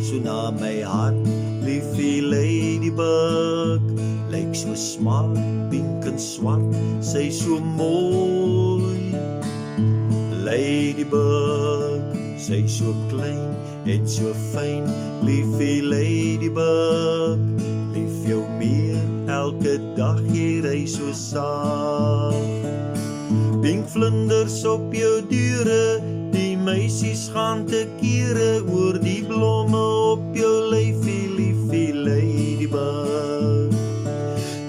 so na my hart. Liefie ladybug, lyk so smart, pink en swart, sy so mooi. Ladybug, sy so klein en so fyn. Liefie ladybug, lief jou meer, elke dag jy ry so saag. Pink vlinders op jou deure, die meisies gaan te kere oor die blomme op jou lyfie, liefie ladybug.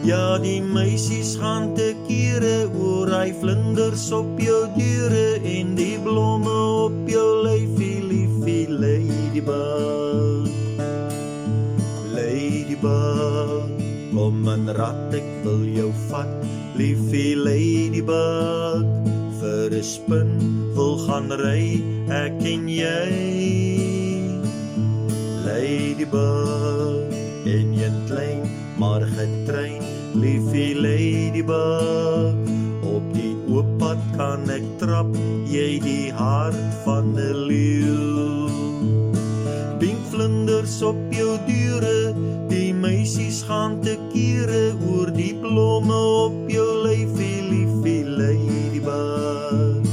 Ja, die meisies gaan te kere oor hy vlinders op jou deure en die blomme op jou lyfie, liefie ladybug. Ladybug, kom en rat, ek wil jou vat, liefie ladybug. Vir 'n spin wil gaan ry, ek en jy. Ladybug, en jy klein, maar getrein, liefie ladybug. Op die oop pad kan ek trap, jy die hart van 'n leeu. Pink vlinders op jou deure, die meisies gaan te kere oor die blomme op jou lyfie, liefie ladybug.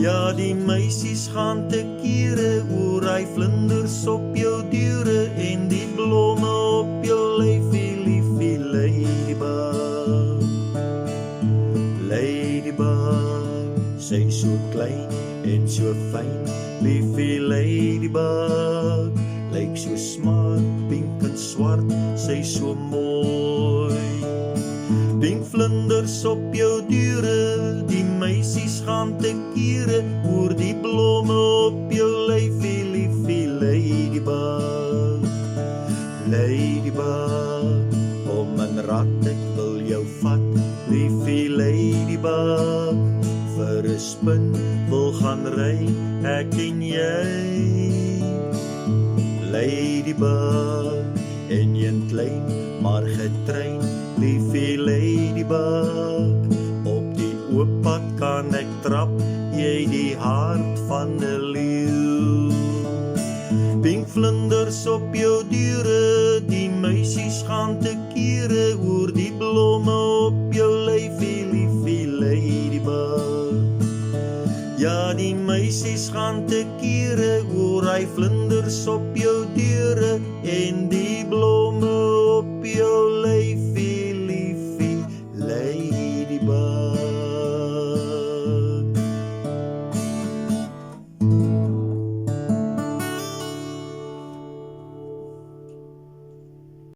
Ja, die meisies gaan te kere oor hy vlinders op jou deure en die blomme op jou lyfie, liefie ladybug. Ladybug, sy so klein en so fyn, liefie ladybug, lyk so smart, pink en swart, sy so mooi. Pink vlinders op jou deure, die meisies gaan te kere oor die blomme op jou lyfie, liefie ladybug. Ladybug, kom en rat, ek wil jou vat, liefie ladybug. Vir 'n spin wil gaan ry, ek en jy. Ladybug, en jy klein, maar getrein, liefie ladybug. Op die oop pad kan ek trap, jy die hart van 'n leeu. Pink vlinders op jou deure, die meisies gaan te kere oor die blomme op jou lyfie, liefie ladybug. Ja, die meisies gaan te kere oor hy vlinders op jou deure en